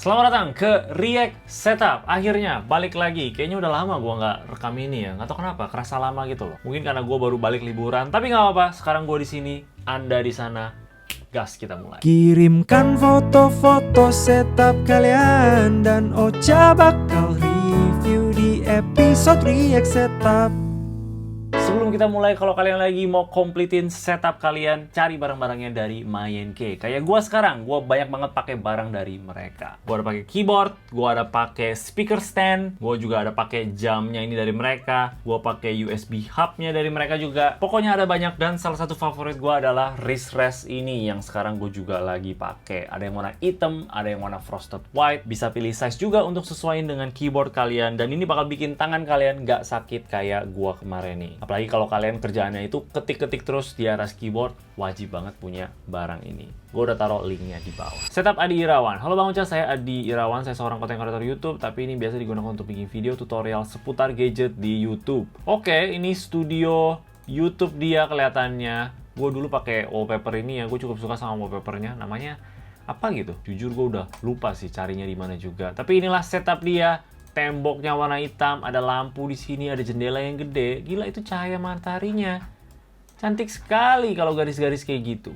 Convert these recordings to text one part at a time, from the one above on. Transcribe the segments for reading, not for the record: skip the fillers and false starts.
Selamat datang ke React Setup. Akhirnya balik lagi. Kayaknya udah lama gua nggak rekam ini ya. Nggak tahu kenapa, kerasa lama gitu loh. Mungkin karena gua baru balik liburan. Tapi nggak apa-apa. Sekarang gua di sini, Anda di sana. Gas, kita mulai. Kirimkan foto-foto setup kalian dan Ocha bakal review di episode React Setup. Sebelum kita mulai, kalau kalian lagi mau completein setup kalian, cari barang-barangnya dari MyNK. Kayak gua sekarang, gua banyak banget pakai barang dari mereka. Gua ada pakai keyboard, gua ada pakai speaker stand, gua juga ada pakai jamnya ini dari mereka, gua pakai USB hubnya dari mereka juga. Pokoknya ada banyak, dan salah satu favorit gua adalah wrist rest ini yang sekarang gua juga lagi pakai. Ada yang warna hitam, ada yang warna frosted white. Bisa pilih size juga untuk sesuaiin dengan keyboard kalian, dan ini bakal bikin tangan kalian nggak sakit kayak gua kemarin nih. Apalagi kalau kalian kerjaannya itu ketik-ketik terus di atas keyboard, wajib banget punya barang ini. Gue udah taruh linknya di bawah. Setup Adi Irawan. Halo Bang Uca, saya Adi Irawan. Saya seorang konten kreator YouTube, tapi ini biasa digunakan untuk bikin video tutorial seputar gadget di YouTube. Oke, ini studio YouTube dia kelihatannya. Gue dulu pakai wallpaper ini ya, gue cukup suka sama wallpapernya. Namanya apa gitu? Jujur gue udah lupa sih carinya di mana juga. Tapi inilah setup dia. Temboknya warna hitam, ada lampu di sini, ada jendela yang gede. Gila, itu cahaya mataharinya. Cantik sekali kalau garis-garis kayak gitu.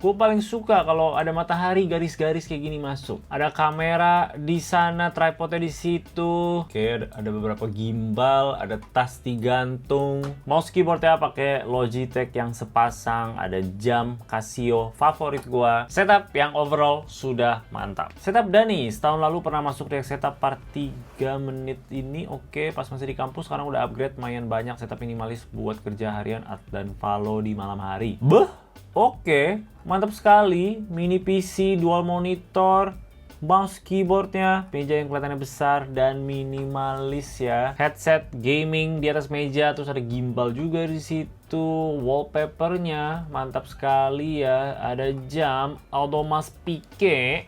Gue paling suka kalau ada matahari, garis-garis kayak gini masuk. Ada kamera di sana, tripodnya di situ. Oke, ada beberapa gimbal, ada tas digantung. Mouse keyboardnya pakai Logitech yang sepasang, ada jam Casio favorit gue. Setup yang overall sudah mantap. Setup Dani, setahun lalu pernah masuk React Setup part 3 menit ini. Oke, pas masih di kampus, sekarang udah upgrade lumayan banyak. Setup minimalis buat kerja harian dan follow di malam hari. Oke, mantap sekali. Mini PC, dual monitor, mouse keyboardnya, meja yang kelihatannya besar dan minimalis ya. Headset gaming di atas meja, terus ada gimbal juga di situ. Wallpapernya mantap sekali ya. Ada jam Audemars Piguet.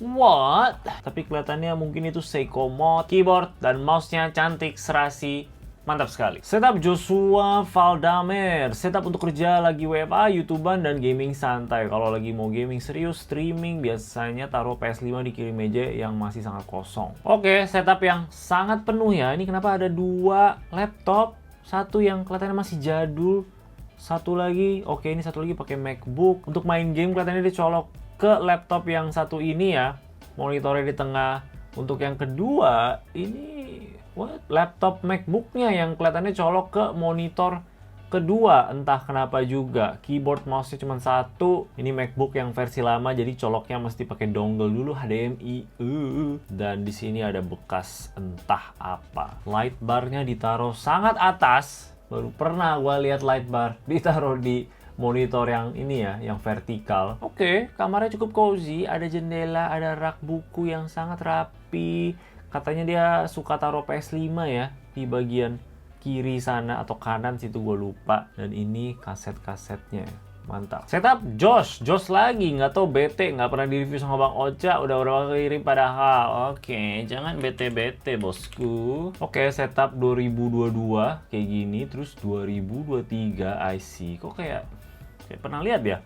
What? Tapi kelihatannya mungkin itu Seiko mode. Keyboard dan mouse-nya cantik, serasi. Mantap sekali. Setup Joshua Valdamer. Setup untuk kerja lagi WFA, YouTuber dan gaming santai. Kalau lagi mau gaming serius, streaming, biasanya taruh PS5 di kiri meja yang masih sangat kosong. Oke, setup yang sangat penuh ya. Ini kenapa ada dua laptop? Satu yang kelihatannya masih jadul. Satu lagi, oke, ini satu lagi pakai MacBook. Untuk main game kelihatannya dia colok ke laptop yang satu ini ya. Monitornya di tengah. Untuk yang kedua, ini laptop MacBook-nya yang kelihatannya colok ke monitor kedua, entah kenapa juga. Keyboard mouse-nya cuma satu. Ini MacBook yang versi lama, jadi coloknya mesti pakai dongle dulu HDMI. Dan di sini ada bekas entah apa. Light bar-nya ditaruh sangat atas. Baru pernah gua lihat light bar ditaruh di monitor yang ini ya, yang vertikal. Oke, kamarnya cukup cozy, ada jendela, ada rak buku yang sangat rapi. Katanya dia suka taruh PS5 ya di bagian kiri sana atau kanan situ, gue lupa. Dan ini kaset-kasetnya. Mantap. Setup Josh lagi, nggak tahu bete, nggak pernah di review sama Bang Ocha, udah kirim padahal. Oke, jangan bete-bete bosku. Oke, setup 2022 kayak gini, terus 2023 IC. Kok kayak pernah lihat ya?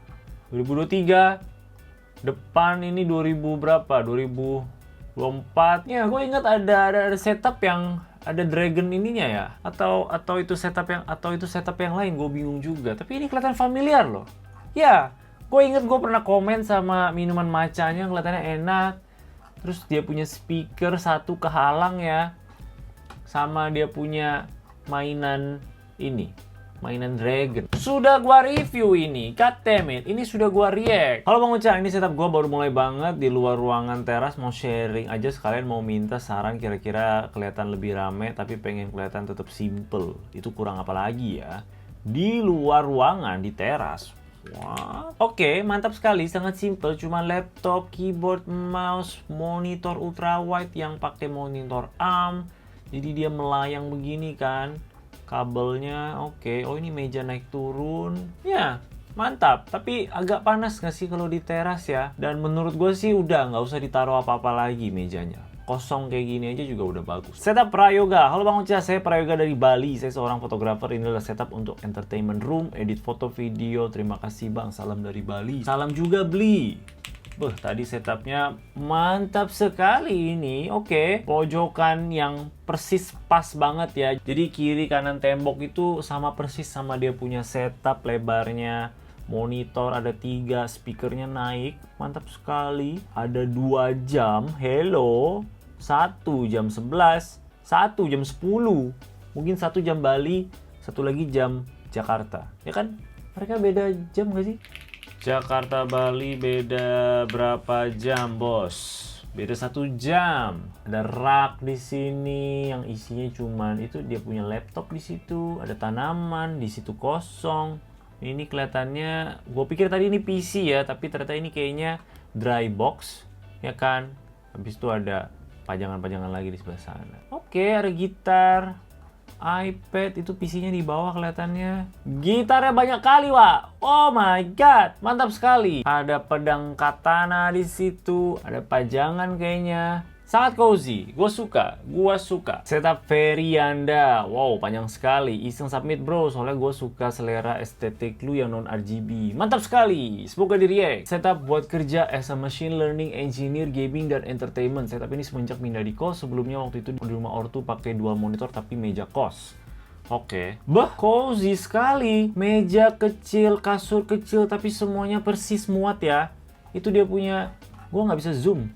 2023 depan ini 2000 berapa? 2024. Ya, gue ingat ada setup yang ada dragon ininya ya, atau itu setup yang lain, gue bingung juga. Tapi ini kelihatan familiar loh. Ya, gue inget gue pernah komen sama minuman matchanya, kelihatannya enak. Terus dia punya speaker satu kehalang ya, sama dia punya mainan ini, mainan dragon. Sudah gua review ini, god damn it, ini sudah gua react. Halo Bang Uca, ini setup gua baru mulai banget di luar ruangan teras, mau sharing aja sekalian mau minta saran kira-kira kelihatan lebih rame tapi pengen kelihatan tetap simple. Itu kurang apa lagi ya? Di luar ruangan, di teras. Wah. Oke, mantap sekali, sangat simple, cuma laptop, keyboard, mouse, monitor ultrawide yang pakai monitor ARM. Jadi dia melayang begini kan. Kabelnya oke. Oh, ini meja naik turun ya, mantap. Tapi agak panas nggak sih kalau di teras ya? Dan menurut gue sih udah nggak usah ditaruh apa-apa lagi mejanya. Kosong kayak gini aja juga udah bagus. Setup Prayoga. Halo Bang Uca, saya Prayoga dari Bali. Saya seorang fotografer. Ini adalah setup untuk entertainment room, edit foto video. Terima kasih Bang, salam dari Bali. Salam juga Bli. Tadi setupnya mantap sekali ini. Oke, pojokan yang persis pas banget ya. Jadi kiri kanan tembok itu sama persis sama dia punya setup lebarnya. Monitor ada 3, speakernya naik, mantap sekali. Ada 2 jam, hello. 1 jam 11, 1 jam 10. Mungkin 1 jam Bali, 1 lagi jam Jakarta. Ya kan? Mereka beda jam gak sih? Jakarta Bali beda berapa jam, bos? Beda 1 jam. Ada rak di sini yang isinya cuman itu, dia punya laptop di situ, ada tanaman di situ kosong. Ini kelihatannya, gue pikir tadi ini PC ya, tapi ternyata ini kayaknya dry box, ya kan? Habis itu ada pajangan-pajangan lagi di sebelah sana. Oke, ada gitar. iPad itu PC-nya di bawah kelihatannya. Gitarnya banyak kali, Wak. Oh my god, mantap sekali. Ada pedang katana di situ, ada pajangan kayaknya. Sangat cozy, gue suka. Setup Verianda, wow panjang sekali. Iseng submit bro, soalnya gue suka selera estetik lu yang non RGB. Mantap sekali, semoga di react. Setup buat kerja as a machine learning engineer, gaming dan entertainment. Setup ini semenjak pindah di kos. Sebelumnya waktu itu di rumah ortu pakai dual monitor tapi meja kos. Oke. Cozy sekali. Meja kecil, kasur kecil, tapi semuanya persis muat ya. Itu dia punya. Gue nggak bisa zoom.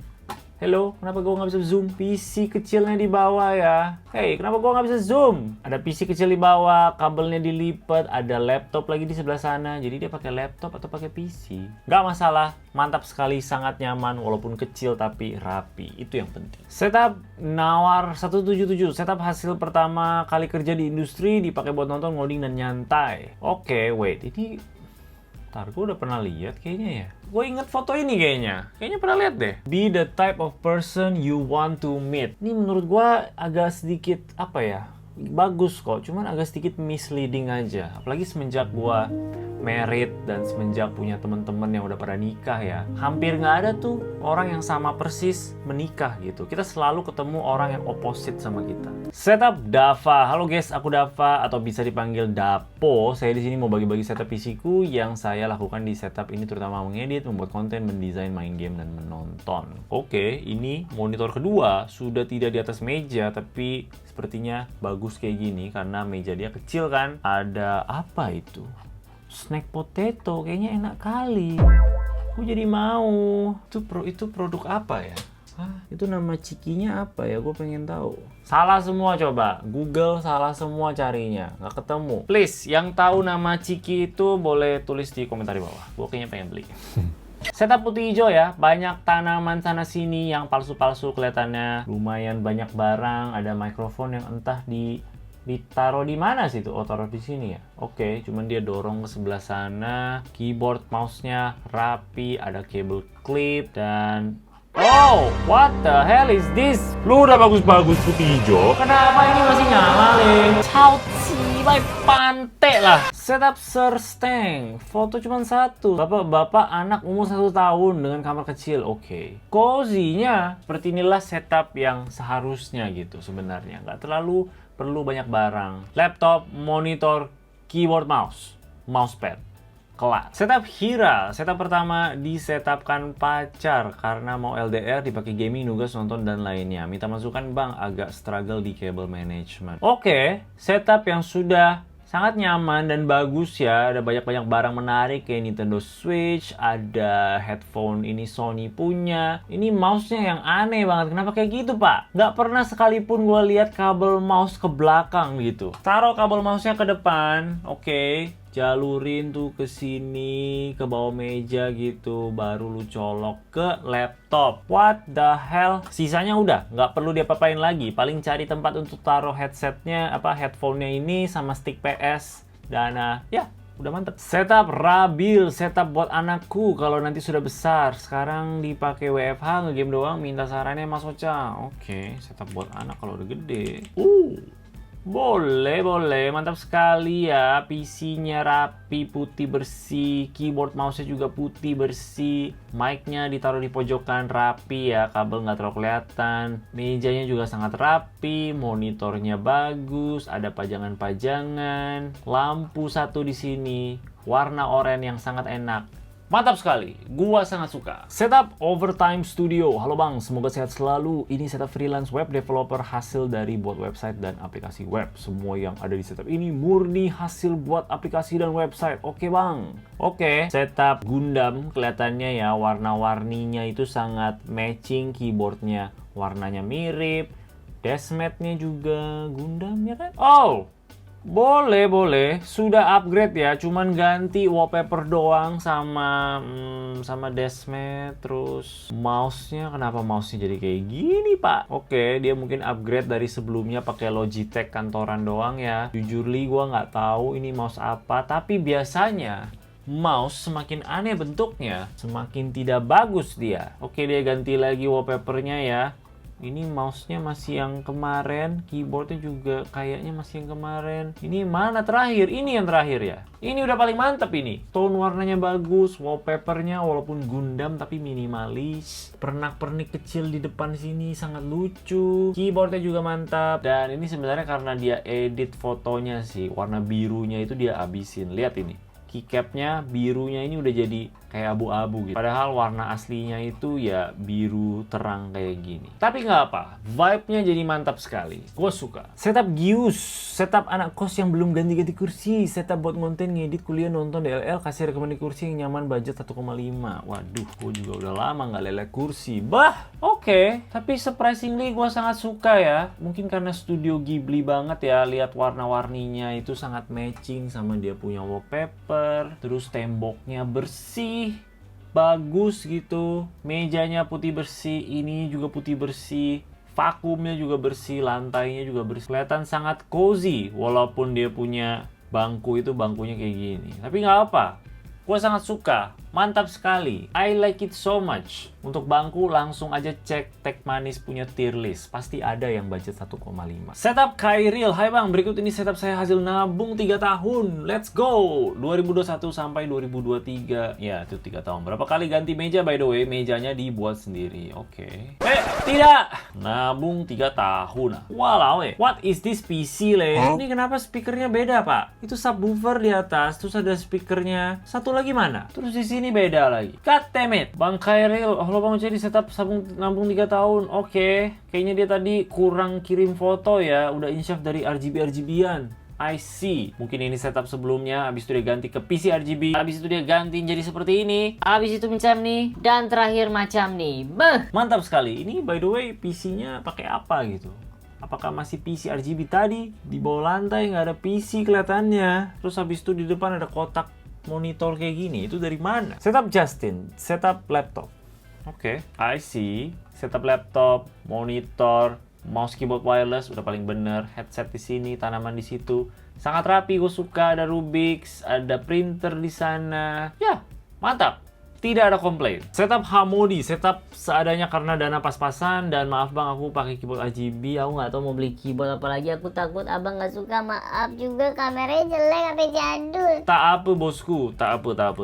Hello, kenapa gue nggak bisa zoom? PC kecilnya di bawah ya. Hey, kenapa gue nggak bisa zoom? Ada PC kecil di bawah, kabelnya dilipat, ada laptop lagi di sebelah sana. Jadi dia pakai laptop atau pakai PC? Nggak masalah, mantap sekali, sangat nyaman, walaupun kecil tapi rapi. Itu yang penting. Setup Nawar 177, setup hasil pertama kali kerja di industri, dipakai buat nonton, ngoding, dan nyantai. Oke, wait, ini... Ntar, gue udah pernah lihat kayaknya ya. Gue inget foto ini kayaknya. Kayaknya pernah lihat deh. Be the type of person you want to meet. Ini menurut gue agak sedikit, apa ya, bagus kok. Cuman agak sedikit misleading aja. Apalagi semenjak gue married dan semenjak punya temen-temen yang udah pada nikah ya. Hampir nggak ada tuh orang yang sama persis menikah gitu. Kita selalu ketemu orang yang opposite sama kita. Setup Dava. Halo guys, aku Dava atau bisa dipanggil Dapo. Saya di sini mau bagi-bagi setup PC ku yang saya lakukan di setup ini, terutama mengedit, membuat konten, mendesain, main game, dan menonton. Oke, ini monitor kedua sudah tidak di atas meja, tapi sepertinya bagus kayak gini karena meja dia kecil kan. Ada apa itu? Snack potato, kayaknya enak kali. Aku jadi mau. Itu produk apa ya? Hah? Itu nama cikinya apa ya? Gue pengen tahu. Salah semua coba. Google salah semua carinya. Nggak ketemu. Please, yang tahu nama ciki itu boleh tulis di komentar di bawah. Gue kayaknya pengen beli. Setup putih hijau ya. Banyak tanaman sana sini yang palsu-palsu kelihatannya. Lumayan banyak barang. Ada mikrofon yang entah ditaruh di mana sih tuh? Oh, taruh di sini ya. Oke, cuman dia dorong ke sebelah sana. Keyboard, mouse-nya rapi, ada kabel clip dan oh, what the hell is this? Lu udah bagus-bagus putih hijau. Kenapa ini masih nyala, Leng? Cauci, pantai lah. Setup Sir Stang. Foto cuma 1. Bapak-bapak anak umur 1 tahun dengan kamar kecil. Oke. Cozy-nya seperti inilah setup yang seharusnya gitu sebenarnya. Nggak terlalu perlu banyak barang. Laptop, monitor, keyboard, mousepad. Kelas. Setup Hira. Setup pertama disetupkan pacar karena mau LDR, dipakai gaming, nugas, nonton, dan lainnya. Minta masukan bang, agak struggle di cable management. Oke, setup yang sudah sangat nyaman dan bagus ya. Ada banyak-banyak barang menarik kayak Nintendo Switch, ada headphone ini Sony punya. Ini mouse-nya yang aneh banget. Kenapa kayak gitu, Pak? Nggak pernah sekalipun gue lihat kabel mouse ke belakang gitu. Taruh kabel mouse-nya ke depan. Oke. Jalurin tuh ke sini, ke bawah meja gitu, baru lu colok ke laptop. What the hell? Sisanya udah, nggak perlu diapa-apain lagi. Paling cari tempat untuk taruh headsetnya, headphone-nya ini sama stick PS. Dan ya, udah mantep. Setup Rabil, setup buat anakku kalau nanti sudah besar. Sekarang dipakai WFH, ngegame doang, minta sarannya Mas Ocha. Oke, setup buat anak kalau udah gede. Boleh, mantap sekali ya. PC-nya rapi, putih bersih, keyboard mouse-nya juga putih bersih, mic-nya ditaruh di pojokan rapi ya, kabel nggak terlalu kelihatan, mejanya juga sangat rapi, monitornya bagus, ada pajangan-pajangan, lampu 1 di sini, warna oranye yang sangat enak. Mantap sekali, gua sangat suka. Setup Overtime Studio. Halo bang, semoga sehat selalu. Ini setup freelance web developer, hasil dari buat website dan aplikasi web. Semua yang ada di setup ini murni hasil buat aplikasi dan website. Oke bang. Oke, setup Gundam kelihatannya ya, warna-warninya itu sangat matching, keyboardnya warnanya mirip, dashmat-nya juga Gundam ya kan? Oh, boleh. Sudah upgrade ya, cuman ganti wallpaper doang sama dashmat. Terus mouse-nya, kenapa mouse-nya jadi kayak gini pak? Oke, dia mungkin upgrade dari sebelumnya pakai Logitech kantoran doang ya. Jujur li, gua nggak tahu ini mouse apa, tapi biasanya mouse semakin aneh bentuknya, semakin tidak bagus dia. Oke, dia ganti lagi wallpapernya ya. Ini mouse-nya masih yang kemarin, keyboardnya juga kayaknya masih yang kemarin. Ini mana terakhir? Ini yang terakhir ya. Ini udah paling mantep ini. Tone warnanya bagus, wallpapernya walaupun Gundam tapi minimalis. Pernak-pernik kecil di depan sini sangat lucu. Keyboardnya juga mantap. Dan ini sebenarnya karena dia edit fotonya sih, warna birunya itu dia habisin. Lihat ini. Keycapnya birunya ini udah jadi kayak abu-abu gitu. Padahal warna aslinya itu ya biru terang kayak gini. Tapi nggak apa, vibe-nya jadi mantap sekali. Gue suka. Setup Gius, setup anak kos yang belum ganti-ganti kursi, setup buat konten ngedit kuliah nonton DLL, kasih rekomendasi kursi yang nyaman budget 1,5. Waduh, gue juga udah lama nggak lelek kursi. Bah, oke. Tapi surprisingly gue sangat suka ya. Mungkin karena studio Ghibli banget ya, lihat warna-warninya itu sangat matching sama dia punya wallpaper. Terus temboknya bersih, bagus gitu. Mejanya putih bersih, ini juga putih bersih. Vakumnya juga bersih, lantainya juga bersih. Kelihatan sangat cozy walaupun dia punya bangku itu bangkunya kayak gini. Tapi nggak apa, gue sangat suka. Mantap sekali. I like it so much. Untuk bangku langsung aja cek Tech Manis punya tier list. Pasti ada yang budget 1,5. Setup Kairil. Hai bang, berikut ini setup saya hasil nabung 3 tahun. Let's go. 2021 sampai 2023. Ya, itu 3 tahun. Berapa kali ganti meja by the way? Mejanya dibuat sendiri. Oke. Tidak. Nabung 3 tahun. Walau what is this PC le? Ini kenapa speakernya beda pak? Itu subwoofer di atas, terus ada speakernya. Satu lagi mana? Terus di sini beda lagi. God damn it. Bang Kairil, halo bang Uca, di setup nabung 3 tahun. Oke. Kayaknya dia tadi kurang kirim foto ya. Udah insyaf dari RGB-RGB-an. I see. Mungkin ini setup sebelumnya, habis itu dia ganti ke PC RGB, habis itu dia ganti jadi seperti ini, habis itu macam nih, dan terakhir macam nih. Beh, mantap sekali. Ini by the way PC-nya pakai apa gitu? Apakah masih PC RGB tadi? Di bawah lantai nggak ada PC kelihatannya. Terus habis itu di depan ada kotak monitor kayak gini. Itu dari mana? Setup Justin, setup laptop. Oke, I see. Setup laptop, monitor, mouse, keyboard wireless udah paling bener. Headset di sini, tanaman di situ. Sangat rapi, gue suka. Ada Rubix, ada printer di sana. Ya, mantap. Tidak ada komplain. Setup Hamodi, setup seadanya karena dana pas-pasan. Dan maaf bang, aku pakai keyboard RGB. Aku nggak tahu mau beli keyboard apa lagi. Aku takut abang nggak suka. Maaf juga, kameranya jelek, HP jadul. Tak apa bosku, tak apa.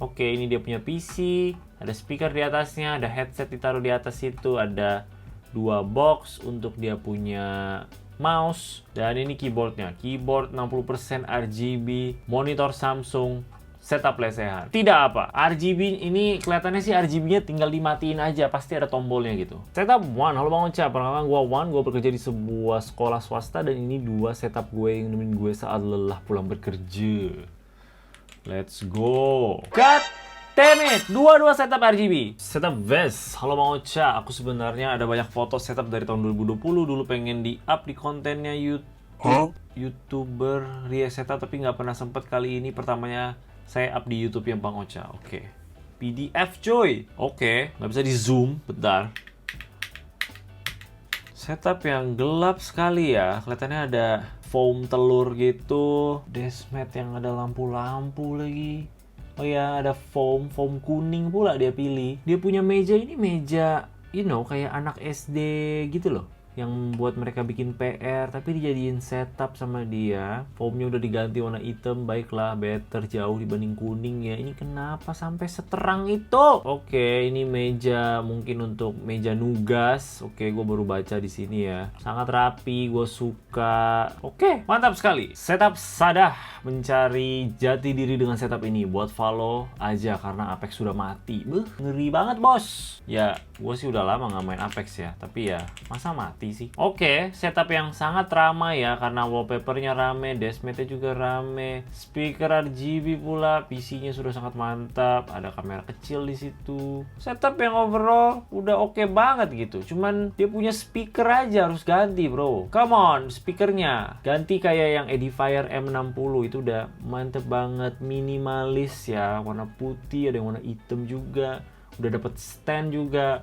Oke, ini dia punya PC. Ada speaker di atasnya, ada headset ditaruh di atas situ, ada 2 box untuk dia punya mouse, dan ini keyboardnya. Keyboard 60% RGB, monitor Samsung, setup lesehan. Tidak apa, RGB ini kelihatannya sih RGB-nya tinggal dimatiin aja, pasti ada tombolnya gitu. Setup One, halo bang Ocha, perkenalkan gue One, gue bekerja di sebuah sekolah swasta dan ini 2 setup gue yang nemenin gue saat lelah pulang bekerja. Let's go. Cut! Damn it! 2 setup RGB. Setup Vest. Halo Bang Ocha, aku sebenarnya ada banyak foto setup dari tahun 2020. Dulu pengen di-up di kontennya YouTuber Ria Setup, tapi nggak pernah sempet. Kali ini pertamanya saya up di YouTube yang Bang Ocha. Oke. PDF coy. Oke, nggak bisa di zoom. Bentar. Setup yang gelap sekali ya. Kelihatannya ada foam telur gitu. Dashmat yang ada lampu-lampu lagi. Oh ya, ada foam kuning pula dia pilih. Dia punya meja ini meja, kayak anak SD gitu loh. yang membuat mereka bikin PR, tapi dijadiin setup sama dia. Foamnya udah diganti warna hitam, baiklah, better jauh dibanding kuning ya. Ini kenapa sampai seterang itu? Oke, ini meja mungkin untuk meja nugas. Oke, gue baru baca di sini ya. Sangat rapi, gue suka. Oke, mantap sekali. Setup Sadah mencari jati diri dengan setup ini. Buat follow aja karena Apex sudah mati. Ngeri banget bos. Ya, gue sih udah lama nggak main Apex ya. Tapi ya, masa mati sih? Oke, setup yang sangat ramai ya karena wallpapernya rame, dashmate-nya juga rame, speaker RGB pula, PC-nya sudah sangat mantap, ada kamera kecil di situ. Setup yang overall udah oke banget gitu. Cuman dia punya speaker aja harus ganti, bro. Come on, speakernya ganti kayak yang Edifier M60 itu udah mantep banget, minimalis ya, warna putih, ada yang warna hitam juga. Udah dapet stand juga.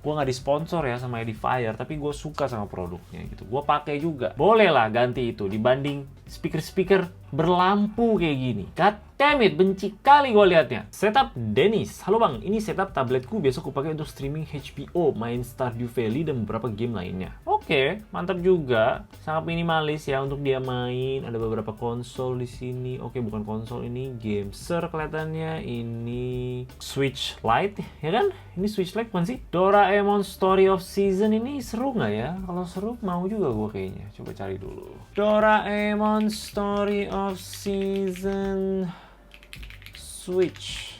Gue nggak disponsor ya sama Edifier, tapi gue suka sama produknya gitu. Gue pakai juga. Boleh lah ganti itu dibanding speaker berlampu kayak gini. God damn it, benci kali gue liatnya. Setup Dennis. Halo bang, ini setup tabletku biasa aku pakai untuk streaming HBO, main Stardew Valley dan beberapa game lainnya. Oke, mantap juga. Sangat minimalis ya untuk dia main. Ada beberapa konsol di sini. Oke, bukan konsol, ini game ser kelihatannya. Ini Switch Lite, ya kan? Ini Switch Lite bukan sih? Doraemon Story of Season ini seru nggak ya? Kalau seru mau juga gue kayaknya. Coba cari dulu. Doraemon Story of Season Switch.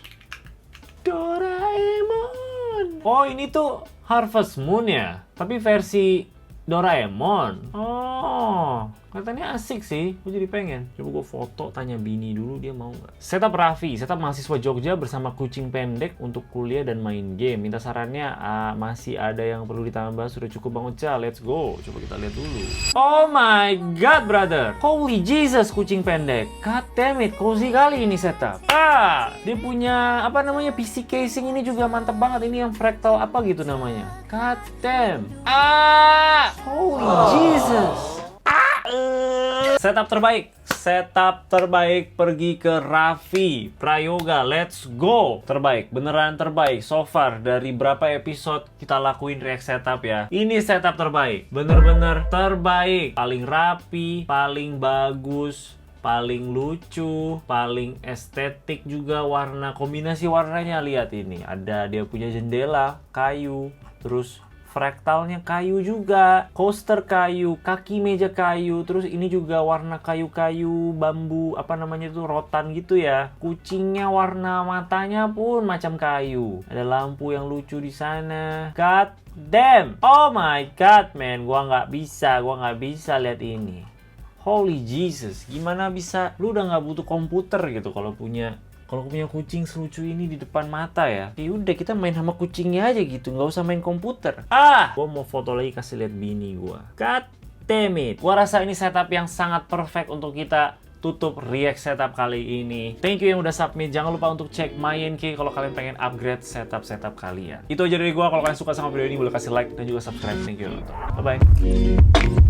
Doraemon. Oh, ini tuh Harvest Moon ya. Tapi versi Doraemon. Oh, katanya asik sih. Gue jadi pengen. Coba gue foto, tanya bini dulu dia mau nggak. Setup Raffi, setup mahasiswa Jogja bersama kucing pendek untuk kuliah dan main game. Minta sarannya, masih ada yang perlu ditambah. Sudah cukup Bang Ocha, let's go. Coba kita lihat dulu. Oh my god, brother. Holy Jesus, kucing pendek. God damn it, cozy kali ini setup. Dia punya apa namanya PC casing ini juga mantap banget. Ini yang fractal apa gitu namanya. God damn. Holy Jesus. Setup terbaik pergi ke Raffi Prayoga. Let's go. Terbaik, beneran terbaik so far dari berapa episode kita lakuin react setup ya. Ini setup terbaik, bener-bener terbaik. Paling rapi, paling bagus, paling lucu, paling estetik juga. Warna, kombinasi warnanya lihat ini. Ada dia punya jendela kayu, terus fraktalnya kayu juga, coaster kayu, kaki meja kayu, terus ini juga warna kayu-kayu, bambu, apa namanya itu, rotan gitu ya. Kucingnya warna matanya pun macam kayu. Ada lampu yang lucu di sana. God damn, oh my god man, gua nggak bisa lihat ini. Holy Jesus, gimana bisa? Lu udah nggak butuh komputer gitu kalau punya kucing selucu ini di depan mata ya. Ya udah, kita main sama kucingnya aja gitu, nggak usah main komputer. Gua mau foto lagi kasih lihat bini gua. God damn it. Gua rasa ini setup yang sangat perfect untuk kita tutup react setup kali ini. Thank you yang udah submit. Jangan lupa untuk cek MyNK kalau kalian pengen upgrade setup kalian. Itu aja dari gua. Kalau kalian suka sama video ini boleh kasih like dan juga subscribe. Thank you. Bye bye.